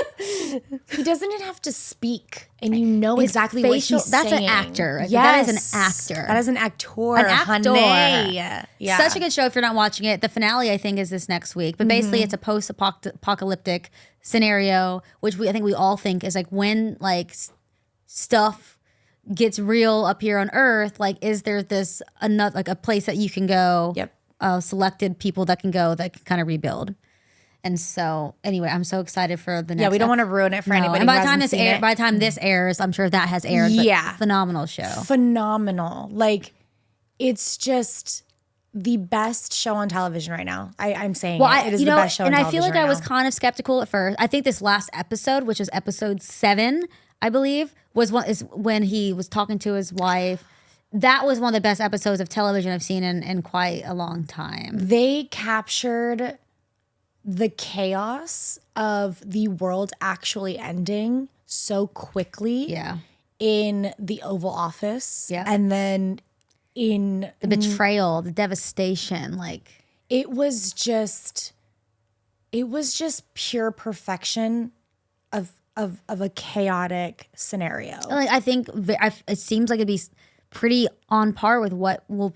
he doesn't even have to speak, and you know exactly what he's that's saying. An actor. Yes. That is an actor. That is an actor. An actor. Honey. Yeah. Such a good show if you're not watching it. The finale, I think, is this next week. But basically, it's a post-apocalyptic scenario, which I think we all think is like when like stuff gets real up here on Earth. Like, is there this another like a place that you can go? Yep. Selected people that can go that can kind of rebuild. And so, anyway, I'm so excited for the next. Yeah, we don't want to ruin it for anybody. And by who the time hasn't this seen it. by the time this airs, I'm sure that has aired. But Yeah. phenomenal show. Phenomenal. Like, it's just the best show on television right now. I'm saying it is the best show on television. And I feel like right I was now. kind of skeptical at first. I think this last episode, which was episode 7, I believe, is when he was talking to his wife. That was one of the best episodes of television I've seen in quite a long time. They captured the chaos of the world actually ending so quickly. Yeah. In the Oval Office. Yeah. And then in The betrayal, the devastation, like it was just pure perfection of a chaotic scenario. like I think it seems like it'd be pretty on par with what will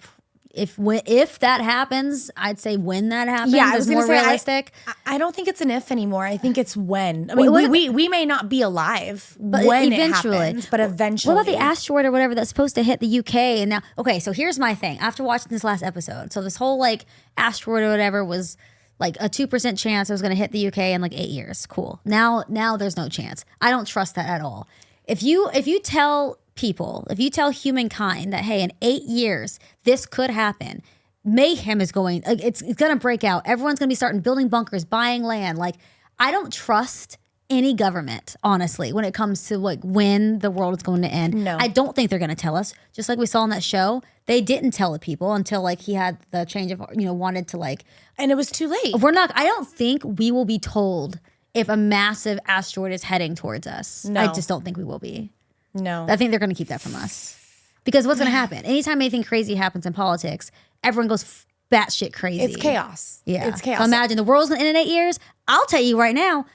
if that happens. I'd say when that happens, Yeah, I is was gonna more say, realistic. I don't think it's an if anymore. I think it's when. I mean, we may not be alive But when eventually. it happens, but eventually. What about the asteroid or whatever that's supposed to hit the UK? And now, okay, so here's my thing. After watching this last episode, so this whole like asteroid or whatever was like a 2% chance it was going to hit the UK in like 8 years. Cool. Now there's no chance. I don't trust that at all. If you tell people, if you tell humankind that hey, in 8 years this could happen, mayhem is going. It's going to break out. Everyone's going to be starting building bunkers, buying land. Like I don't trust any government, honestly, when it comes to like when the world is going to end. No. I don't think they're going to tell us. Just like we saw in that show, they didn't tell the people until like he had the change of, wanted to like. And it was too late. I don't think we will be told if a massive asteroid is heading towards us. No. I just don't think we will be. No. I think they're going to keep that from us. Because what's going to happen? Anytime anything crazy happens in politics, everyone goes batshit crazy. It's chaos. Yeah. It's chaos. So imagine the world's going to end in 8 years. I'll tell you right now,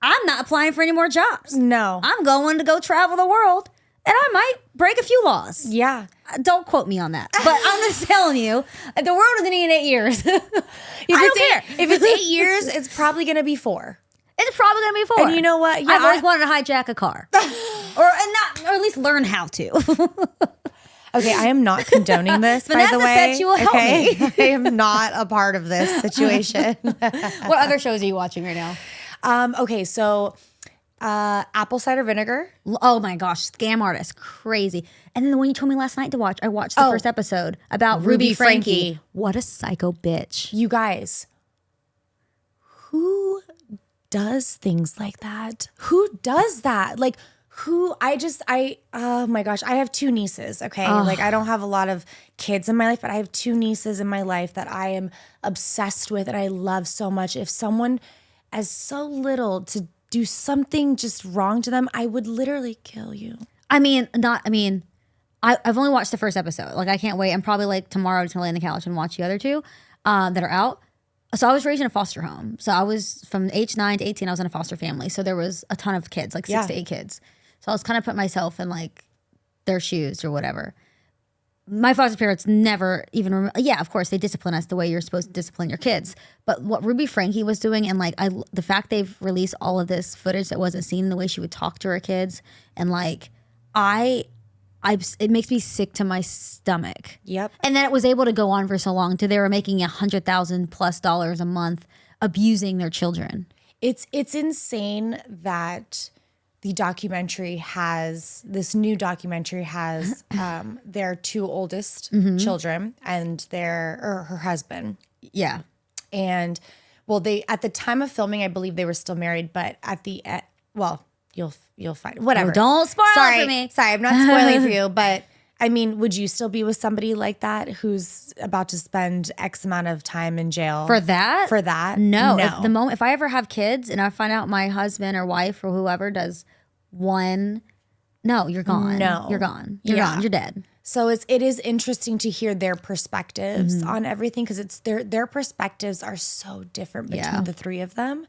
I'm not applying for any more jobs. No. I'm going to go travel the world, and I might break a few laws. Yeah. Don't quote me on that. But I'm just telling you, if the world is ending in 8 years, I don't care. If it's 8 years, it's probably going to be 4. It's probably going to be 4. And you know what? Yeah, I've always wanted to hijack a car. or at least learn how to. Okay, I am not condoning this, by Vanessa the way. said she will help me. I am not a part of this situation. What other shows are you watching right now? Okay, so apple cider vinegar. Oh my gosh, Scam Artist, crazy. And then the one you told me last night to watch, I watched the first episode about Ruby Franke. What a psycho bitch. You guys, who does things like that? Who does that? Like, oh my gosh, I have 2 nieces, okay? Like, I don't have a lot of kids in my life, but I have 2 nieces in my life that I am obsessed with and I love so much. If someone as so little to do something just wrong to them, I would literally kill you. I've only watched the first episode. Like, I can't wait. I'm probably like tomorrow to lay on the couch and watch the other 2 that are out. So I was raised in a foster home. So I was from age 9 to 18, I was in a foster family. So there was a ton of kids, like 6 to 8 kids. So I was kind of putting myself in like their shoes or whatever. My foster parents never even, of course, they discipline us the way you're supposed to discipline your kids. But what Ruby Franke was doing, and like the fact they've released all of this footage that wasn't seen, the way she would talk to her kids, and like it makes me sick to my stomach. Yep. And then it was able to go on for so long till they were making $100,000+ a month abusing their children. It's insane that this new documentary has their 2 oldest children and her husband. Yeah. And well, at the time of filming, I believe they were still married, but at the you'll find whatever. Oh, don't spoil it for me. Sorry, I'm not spoiling for you, but I mean, would you still be with somebody like that who's about to spend X amount of time in jail For that? For that? No. If I ever have kids and I find out my husband or wife or whoever does one, no, you're gone. No. You're gone. You're gone. You're dead. So it is interesting to hear their perspectives on everything, because it's their perspectives are so different between the three of them.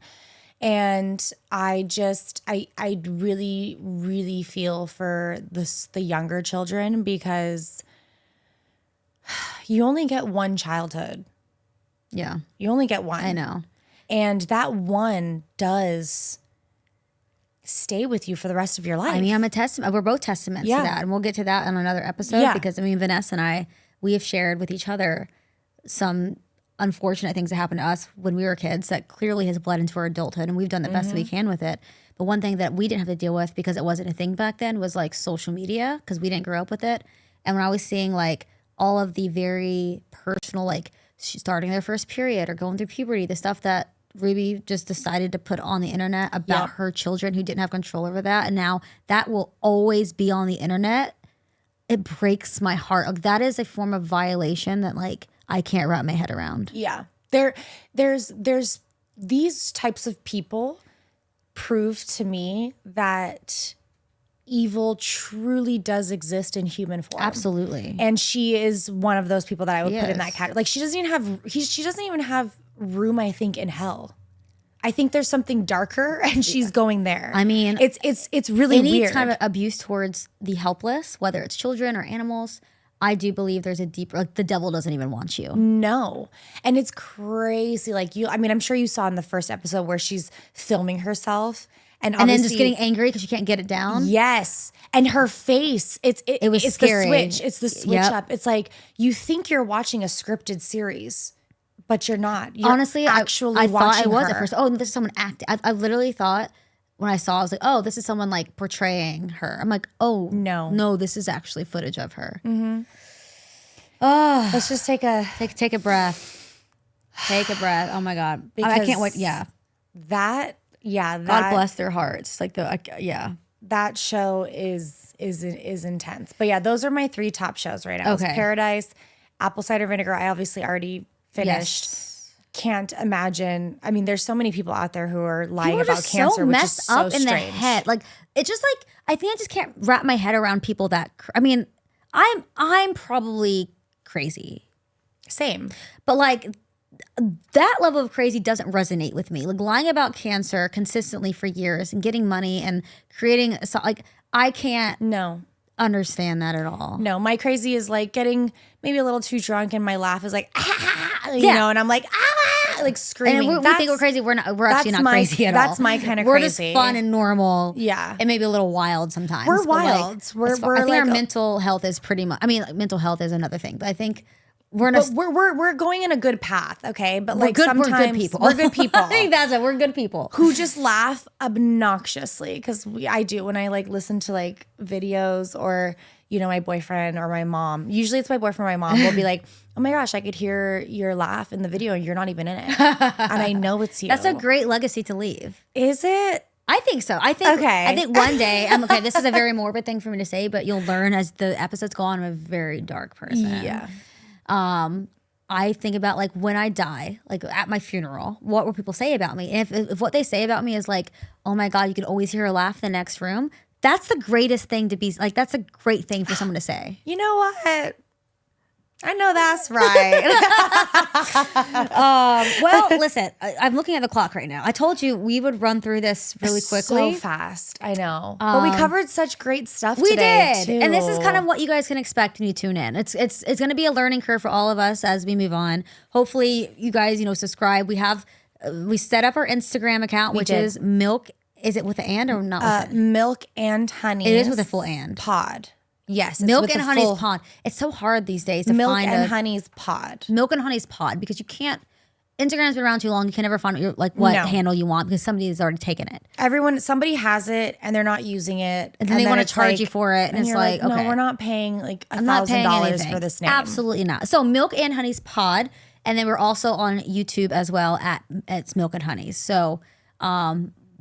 And I really, really feel for the younger children, because you only get one childhood. Yeah. You only get one. I know. And that one does stay with you for the rest of your life. I mean, I'm a testament. We're both testaments to that. And we'll get to that on another episode because, I mean, Vanessa and I, we have shared with each other some unfortunate things that happened to us when we were kids that clearly has bled into our adulthood, and we've done the best that we can with it. But one thing that we didn't have to deal with, because it wasn't a thing back then, was like social media, because we didn't grow up with it. And when I was seeing like all of the very personal, like starting their first period or going through puberty, the stuff that Ruby just decided to put on the internet about her children who didn't have control over that, and now that will always be on the internet, it breaks my heart. Like, that is a form of violation that like I can't wrap my head around. Yeah. There's these types of people prove to me that evil truly does exist in human form. Absolutely. And she is one of those people that I would put in that category. Like, she doesn't even have room, I think, in hell. I think there's something darker, and she's going there. I mean, it's really any weird. kind of abuse towards the helpless, whether it's children or animals, I do believe there's a deeper, like, the devil doesn't even want you. No. And it's crazy. Like, I'm sure you saw in the first episode where she's filming herself and then just getting angry because she can't get it down. Yes. And her face, it's scary. the switch. It's the switch up. It's like, you think you're watching a scripted series, but you're not. You're honestly actually I thought watching it was her. at first. Oh, this is someone acting. I literally thought when I saw, I was like, oh, this is someone like portraying her. I'm like, oh no, this is actually footage of her. Oh, let's just take a breath. Take a breath. Oh my God, I can't wait. Yeah, that God bless their hearts. Like that show is intense. But yeah, those are my 3 top shows right now. Okay. Paradise, Apple Cider Vinegar. I obviously already finished. Yes. Can't imagine. I mean, there's so many people out there who are lying People are about just cancer, so which is messed so up in strange. the head. Like, it's just like, I think I just can't wrap my head around people that. I mean, I'm probably crazy. Same. But like, that level of crazy doesn't resonate with me. Like, lying about cancer consistently for years and getting money and creating, like, I can't understand that at all. No, my crazy is like getting maybe a little too drunk, and my laugh is like, you know, and I'm like, like screaming. And we think we're crazy. We're not. We're actually not crazy at all. That's my kind of we're crazy. Just fun and normal. Yeah, and maybe a little wild sometimes. We're wild. Like, I think our mental health is pretty much. I mean, like, mental health is another thing, but I think we're going in a good path, okay? But like sometimes we're good people. We're good people. I think that's it. We're good people who just laugh obnoxiously, because I do when I like listen to like videos, or you know, my boyfriend or my mom. Usually it's my boyfriend or my mom will be like, oh my gosh, I could hear your laugh in the video and you're not even in it. And I know it's you. That's a great legacy to leave. Is it? I think so. I think one day, this is a very morbid thing for me to say, but you'll learn as the episodes go on. I'm a very dark person. Yeah. I think about like when I die, like at my funeral, what will people say about me? And if what they say about me is like, oh my God, you can always hear her laugh in the next room. That's the greatest thing to be like. That's a great thing for someone to say. You know what? I know that's right. Well, listen, I'm looking at the clock right now. I told you we would run through this really quickly. So fast. I know. But we covered such great stuff we today. did. Too. And this is kind of what you guys can expect when you tune in. It's going to be a learning curve for all of us as we move on. Hopefully you guys, subscribe. We set up our Instagram account, which is Milk. Is it with an and or not with it? Milk and Honey. It is with a full and. Pod. Yes. Milk and Honey's pod. It's so hard these days to Milk find and Honey's pod. Milk and Honey's pod, because you can't. Instagram's been around too long. You can never find what handle you want because somebody has already taken it. Somebody has it and they're not using it, and then they want to charge you for it, and it's like, okay, no, we're not paying like $1,000 for this name. Absolutely not. So Milk and Honey's pod, and then we're also on YouTube as well at it's Milk and Honey. So.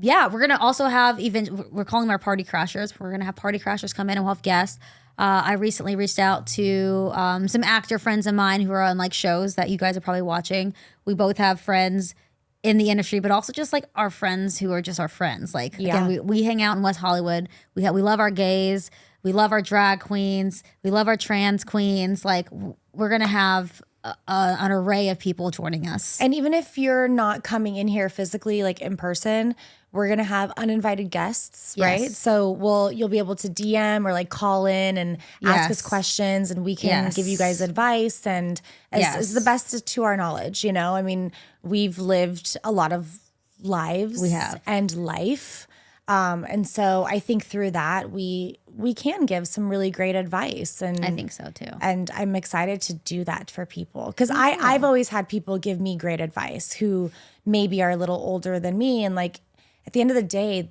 Yeah, we're gonna also have we're calling them our party crashers. We're gonna have party crashers come in and we'll have guests. I recently reached out to some actor friends of mine who are on like shows that you guys are probably watching. We both have friends in the industry, but also just like our friends who are just our friends. Like again, we hang out in West Hollywood. We love our gays. We love our drag queens. We love our trans queens. Like we're gonna have an array of people joining us. And even if you're not coming in here physically, like in person, we're going to have uninvited guests, right? So you'll be able to DM or like call in and ask us questions, and we can give you guys advice and as the best to our knowledge, you know? I mean, we've lived a lot of lives and life. And so I think through that, we can give some really great advice. And I think so too. And I'm excited to do that for people. Because I've always had people give me great advice who maybe are a little older than me. And like, at the end of the day,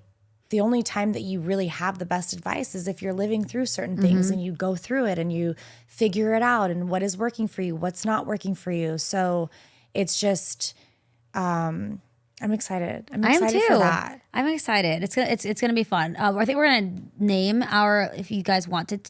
the only time that you really have the best advice is if you're living through certain things and you go through it and you figure it out and what is working for you, what's not working for you. So it's just, I'm excited. I'm excited for that. I'm excited. It's gonna be fun. I think we're gonna name if you guys want to,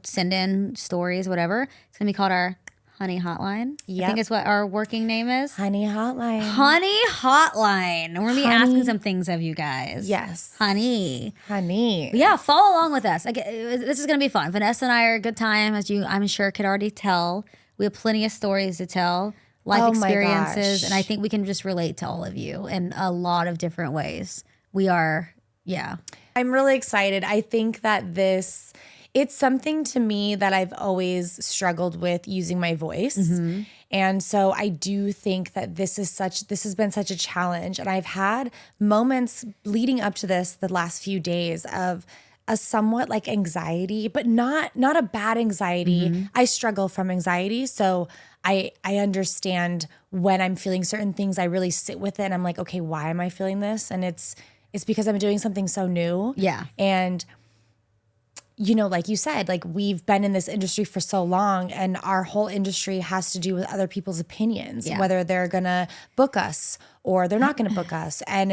send in stories, whatever. It's gonna be called our Honey Hotline. I think it's what our working name is. Honey Hotline. Honey Hotline. We're going to be asking some things of you guys. Yes. Honey. Yeah, follow along with us. This is going to be fun. Vanessa and I are a good time, as you, I'm sure, could already tell. We have plenty of stories to tell, life experiences, and I think we can just relate to all of you in a lot of different ways. We are, I'm really excited. I think that it's something to me that I've always struggled with, using my voice. And so I do think that this has been such a challenge. And I've had moments leading up to this the last few days of a somewhat like anxiety, but not a bad anxiety. I struggle from anxiety. So I understand when I'm feeling certain things, I really sit with it and I'm like, okay, why am I feeling this? And it's because I'm doing something so new. Yeah. And like you said, like we've been in this industry for so long and our whole industry has to do with other people's opinions, whether they're going to book us or they're not going to book us. And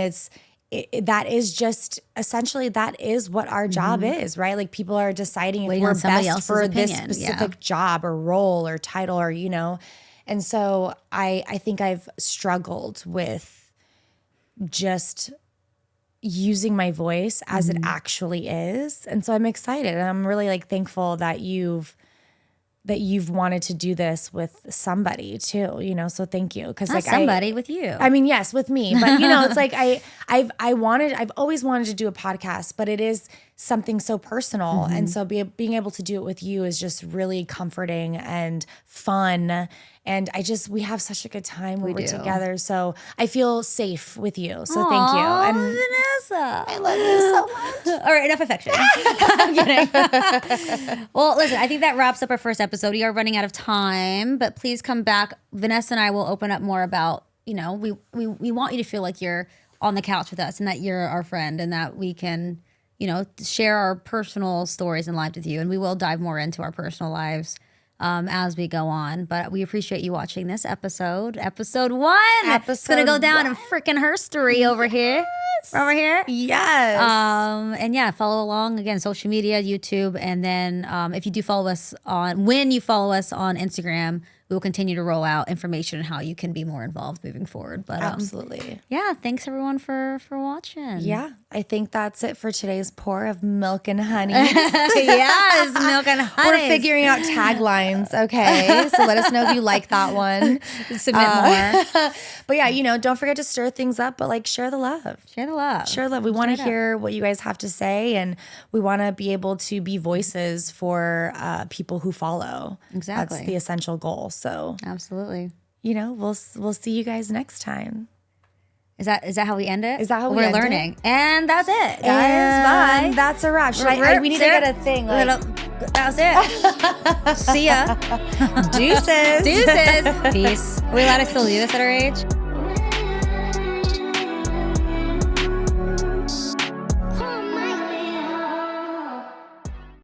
that is just essentially, that is what our job is, right? Like people are deciding if we're best for this specific job or role or title or, and so I think I've struggled with just using my voice as it actually is. And so I'm excited and I'm really like thankful that you've wanted to do this with somebody too, so thank you. Cause like somebody with you. I mean, yes, with me, but it's like, I've always wanted to do a podcast, but it is something so personal. And so being able to do it with you is just really comforting and fun. And we have such a good time when we're together. So I feel safe with you. So thank you. And Vanessa, I love you so much. All right, enough affection. I'm kidding. Well, listen, I think that wraps up our first episode. We are running out of time, but please come back. Vanessa and I will open up more about, we want you to feel like you're on the couch with us and that you're our friend and that we can, share our personal stories and lives with you. And we will dive more into our personal lives as we go on. But we appreciate you watching this episode. Episode 1. It's going to go down in freaking history over here. Over here. Yes. And follow along again, social media, YouTube. And then if you do follow us when you follow us on Instagram, we will continue to roll out information on how you can be more involved moving forward. But absolutely. Thanks everyone for watching. Yeah. I think that's it for today's pour of milk and honey. Yes, milk and honey. We're figuring out taglines. Okay. So let us know if you like that one. Submit more. But don't forget to stir things up, but like share the love. Share the love. Share love. We want to hear what you guys have to say, and we want to be able to be voices for people who follow. Exactly. That's the essential goal. So absolutely. We'll see you guys next time. Is that how we end it? Is that how we're end learning? It? And that's it, guys. And bye. That's a wrap. We need to get a thing. That's it. See ya. Deuces. Peace. Are we allowed to still do this at our age?